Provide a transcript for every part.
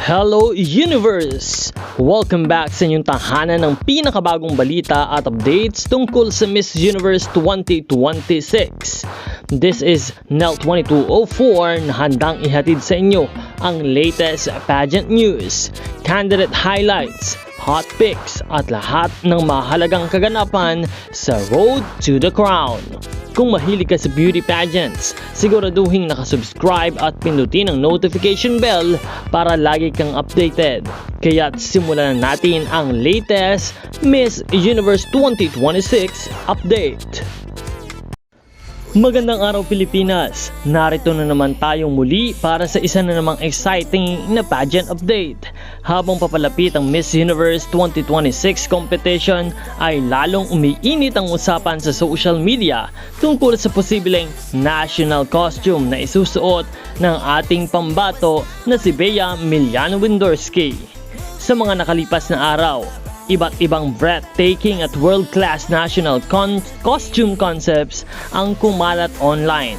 Hello Universe! Welcome back sa inyong tahanan ng pinakabagong balita at updates tungkol sa Miss Universe 2026. This is Nel2204 na handang ihatid sa inyo ang latest pageant news, candidate highlights, hot picks at lahat ng mahalagang kaganapan sa Road to the Crown. Kung mahilig ka sa beauty pageants, siguraduhin nakasubscribe at pindutin ang notification bell para lagi kang updated. Kaya't simulan na natin ang latest Miss Universe 2026 update. Magandang araw Pilipinas! Narito na naman tayong muli para sa isa na namang exciting na pageant update. Habang papalapit ang Miss Universe 2026 competition ay lalong umiinit ang usapan sa social media tungkol sa posibleng national costume na isusuot ng ating pambato na si Bea Miliano-Windorski. Sa mga nakalipas na araw, iba't ibang breathtaking at world-class national costume concepts ang kumalat online.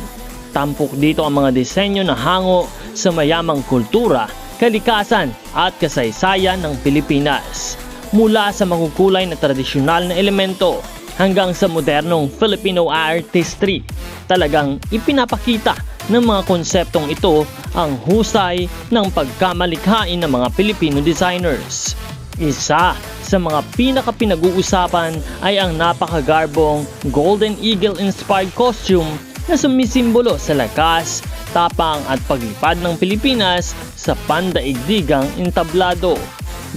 Tampok dito ang mga disenyo na hango sa mayamang kultura, kalikasan at kasaysayan ng Pilipinas. Mula sa makukulay na tradisyonal na elemento hanggang sa modernong Filipino artistry, talagang ipinapakita ng mga konseptong ito ang husay ng pagkamalikhain ng mga Filipino designers. Isa sa mga pinaka-pinag-uusapan ay ang napakagarbong Golden Eagle-inspired costume na sumisimbolo sa lakas, tapang at paglipad ng Pilipinas sa pandaigdigang entablado.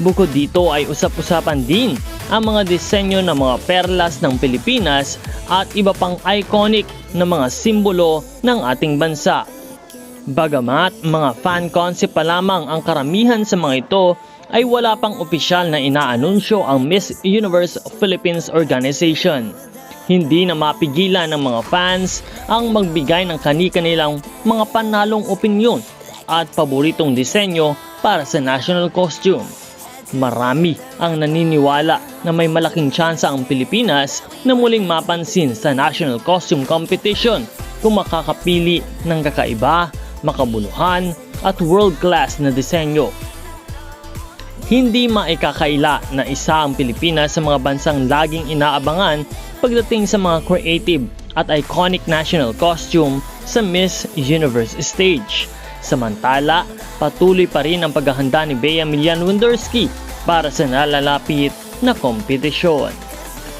Bukod dito ay usap-usapan din ang mga disenyo ng mga perlas ng Pilipinas at iba pang iconic na mga simbolo ng ating bansa. Bagamat mga fan concept pa lamang ang karamihan sa mga ito, ay wala pang opisyal na inaanunsyo ang Miss Universe Philippines Organization. Hindi na mapigilan ng mga fans ang magbigay ng kani-kanilang mga panalong opinyon at paboritong disenyo para sa national costume. Marami ang naniniwala na may malaking tsansa ang Pilipinas na muling mapansin sa national costume competition kung makakapili ng kakaiba, makabuluhan at world-class na disenyo. Hindi maikakaila na isa ang Pilipinas sa mga bansang laging inaabangan pagdating sa mga creative at iconic national costume sa Miss Universe stage. Samantala, patuloy pa rin ang paghahanda ni Bea Miliano-Windorski para sa nalalapit na kompetisyon.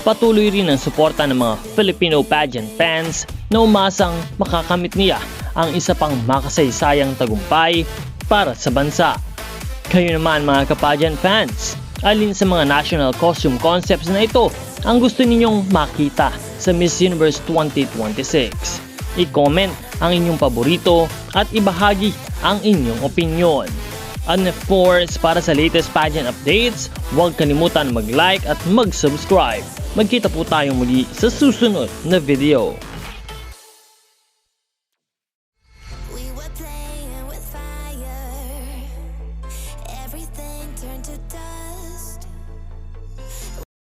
Patuloy rin ang suporta ng mga Filipino pageant fans na umasang makakamit niya ang isa pang makasaysayang tagumpay para sa bansa. Kayo naman mga ka-pageant fans, alin sa mga national costume concepts na ito ang gusto ninyong makita sa Miss Universe 2026? I-comment ang inyong paborito at ibahagi ang inyong opinion. And of course, para sa latest pageant updates, huwag kalimutan mag-like at mag-subscribe. Magkita po tayong muli sa susunod na video.